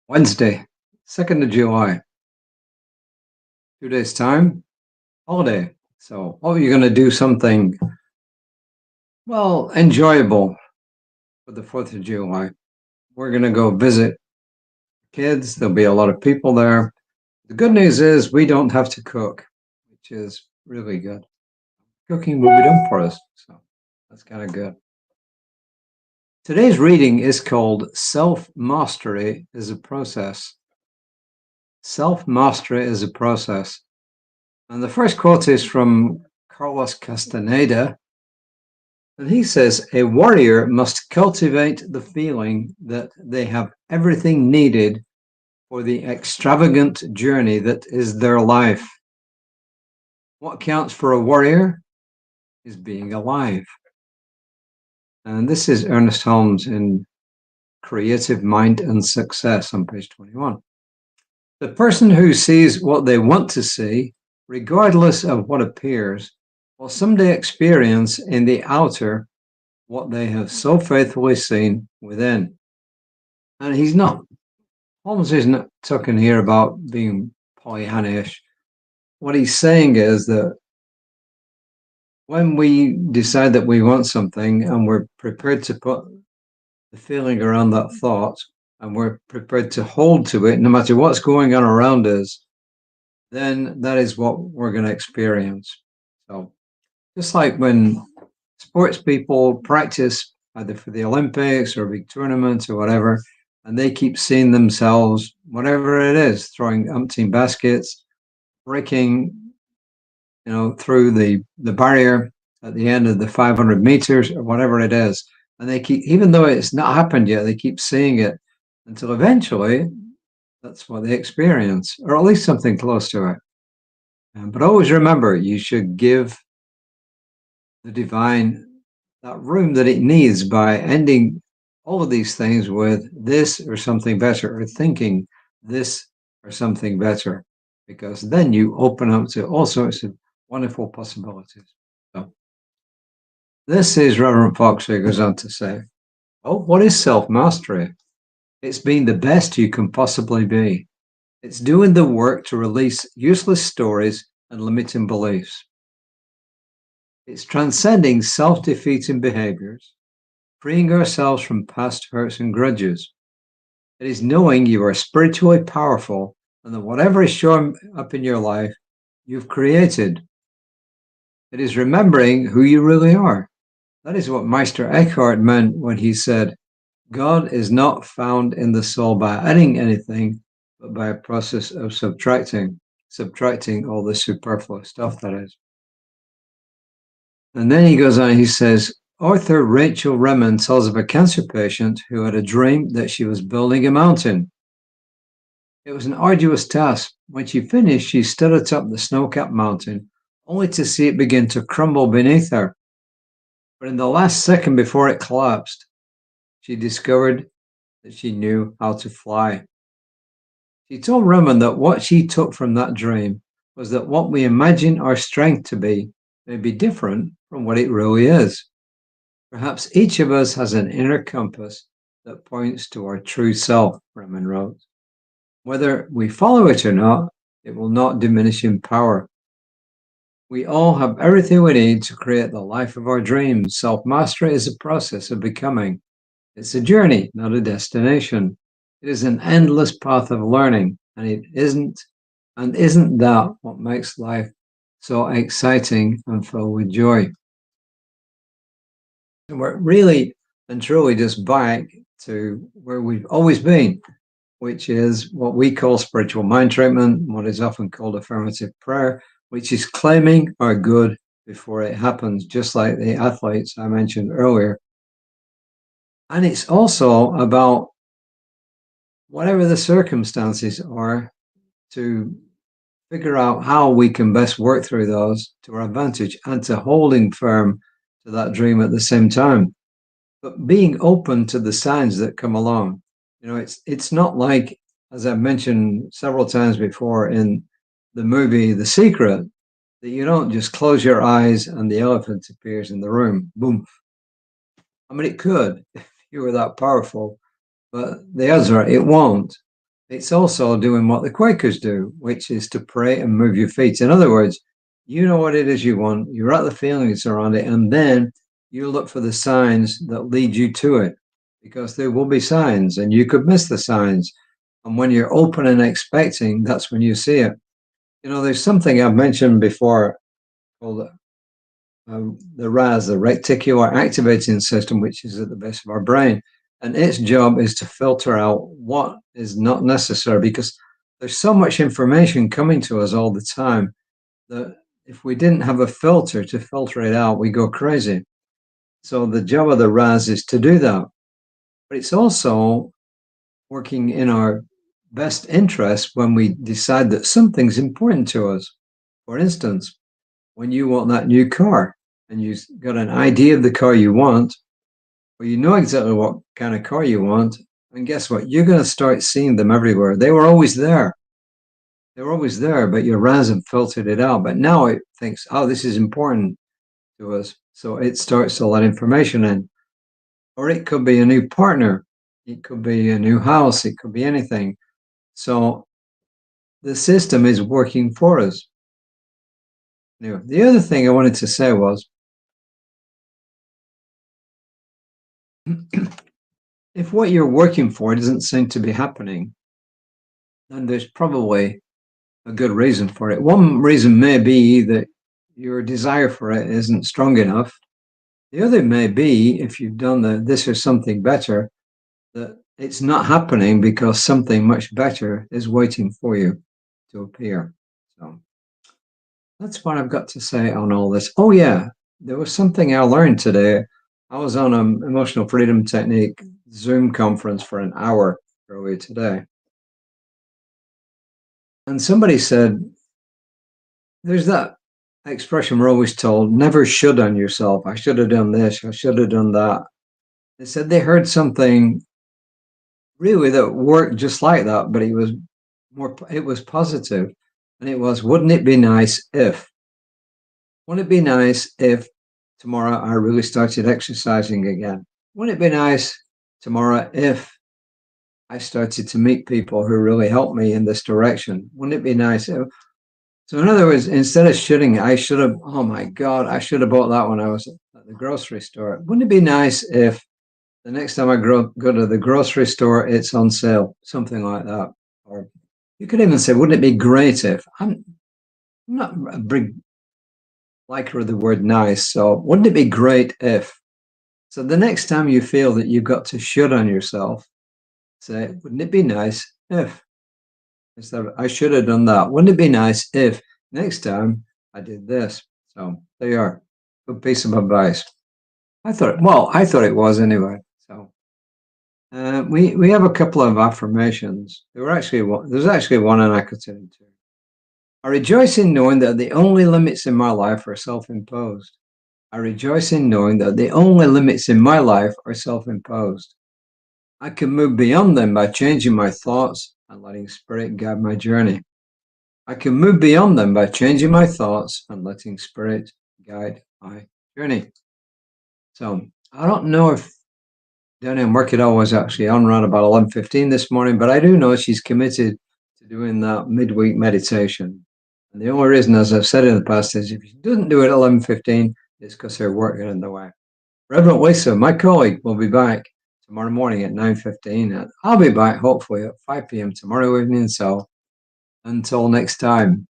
Wednesday, 2nd of July, 2 days' time, holiday. So, oh, you're going to do something, well, enjoyable for the 4th of July. We're going to go visit kids. There'll be a lot of people there. The good news is we don't have to cook, which is really good. Cooking will be done for us. So, that's kind of good. Today's reading is called Self-Mastery is a Process. Self-mastery is a process. And the first quote is from Carlos Castaneda. And he says, a warrior must cultivate the feeling that they have everything needed for the extravagant journey that is their life. What counts for a warrior is being alive. And this is Ernest Holmes in Creative Mind and Success on page 21. The person who sees what they want to see, regardless of what appears, will someday experience in the outer what they have so faithfully seen within. And Holmes isn't talking here about being Pollyannish. What he's saying is that when we decide that we want something and we're prepared to put the feeling around that thought and we're prepared to hold to it no matter what's going on around us, then that is what we're going to experience. So just like when sports people practice either for the Olympics or big tournaments or whatever, and they keep seeing themselves, whatever it is, throwing umpteen baskets, breaking, through the barrier at the end of the 500 meters or whatever it is. And they keep, even though it's not happened yet, they keep seeing it until eventually that's what they experience, or at least something close to it. But always remember, you should give the divine that room that it needs by ending all of these things with this or something better, or thinking this or something better, because then you open up to all sorts of wonderful possibilities. So this is Rev Ron Fox, who goes on to say, oh, what is self-mastery? It's being the best you can possibly be. It's doing the work to release useless stories and limiting beliefs. It's transcending self-defeating behaviors, freeing ourselves from past hurts and grudges. It is knowing you are spiritually powerful and that whatever is showing up in your life, you've created. It is remembering who you really are. That is what Meister Eckhart meant when he said, God is not found in the soul by adding anything, but by a process of subtracting all the superfluous stuff, that is. And then he goes on, he says, Author Rachel Remen tells of a cancer patient who had a dream that she was building a mountain. It was an arduous task. When she finished, she stood atop the snow-capped mountain, only to see it begin to crumble beneath her. But in the last second before it collapsed, she discovered that she knew how to fly. She told Remen that what she took from that dream was that what we imagine our strength to be may be different from what it really is. Perhaps each of us has an inner compass that points to our true self, Remen wrote. Whether we follow it or not, it will not diminish in power. We all have everything we need to create the life of our dreams. Self-mastery is a process of becoming. It's a journey, not a destination. It is an endless path of learning, and isn't that what makes life so exciting and filled with joy? And we're really and truly just back to where we've always been, which is what we call spiritual mind treatment, what is often called affirmative prayer, which is claiming our good before it happens, just like the athletes I mentioned earlier. And it's also about whatever the circumstances are, to figure out how we can best work through those to our advantage and to holding firm to that dream at the same time. But being open to the signs that come along. It's not like, as I've mentioned several times before in the movie The Secret, that you don't just close your eyes and the elephant appears in the room. Boom. I mean, it could if you were that powerful, but the odds are it won't. It's also doing what the Quakers do, which is to pray and move your feet. In other words, you know what it is you want, you're at the feelings around it, and then you look for the signs that lead you to it, because there will be signs and you could miss the signs. And when you're open and expecting, that's when you see it. You know, there's something I've mentioned before called the RAS, the reticular activating system, which is at the base of our brain. And its job is to filter out what is not necessary, because there's so much information coming to us all the time that if we didn't have a filter to filter it out, we go crazy. So the job of the RAS is to do that. But it's also working in our best interest when we decide that something's important to us. For instance, when you want that new car and you've got an idea of the car you want, or you know exactly what kind of car you want, and guess what? You're going to start seeing them everywhere. They were always there. They were always there, but your RAS filtered it out. But now it thinks, oh, this is important to us. So it starts to let information in. Or it could be a new partner. It could be a new house. It could be anything. So the system is working for us. Now, the other thing I wanted to say was, if what you're working for doesn't seem to be happening, then there's probably a good reason for it. One reason may be that your desire for it isn't strong enough. The other may be, if you've done this or something better, that it's not happening because something much better is waiting for you to appear. So that's what I've got to say on all this. Oh yeah, there was something I learned today. I was on an emotional freedom technique Zoom conference for an hour earlier today. And somebody said, there's that expression we're always told, never should on yourself. I should have done this, I should have done that. They said they heard something really that worked just like that, but it was positive. And it was, wouldn't it be nice if? Wouldn't it be nice if tomorrow I really started exercising again? Wouldn't it be nice tomorrow if I started to meet people who really helped me in this direction? Wouldn't it be nice if? So in other words, instead of shooting, I should have, oh my God, I should have bought that when I was at the grocery store. Wouldn't it be nice if the next time I go to the grocery store, it's on sale, something like that? Or you could even say, wouldn't it be great if? I'm not a big liker of the word nice, so wouldn't it be great if? So the next time you feel that you've got to should on yourself, say, wouldn't it be nice if? Instead of, I should have done that. Wouldn't it be nice if next time I did this? So there you are. Good piece of advice. I thought it was anyway. So we have a couple of affirmations. There's actually one, and I could tell you two. I rejoice in knowing that the only limits in my life are self-imposed. I rejoice in knowing that the only limits in my life are self-imposed. I can move beyond them by changing my thoughts and letting Spirit guide my journey. I can move beyond them by changing my thoughts and letting Spirit guide my journey. So I don't know if Danielle Murkidal was actually on around about 11:15 this morning, but I do know she's committed to doing that midweek meditation. And the only reason, as I've said in the past, is if she doesn't do it at 11:15, it's because her work got in the way. Reverend Lisa, my colleague, will be back tomorrow morning at 9:15, and I'll be back hopefully at 5 p.m. tomorrow evening. So until next time,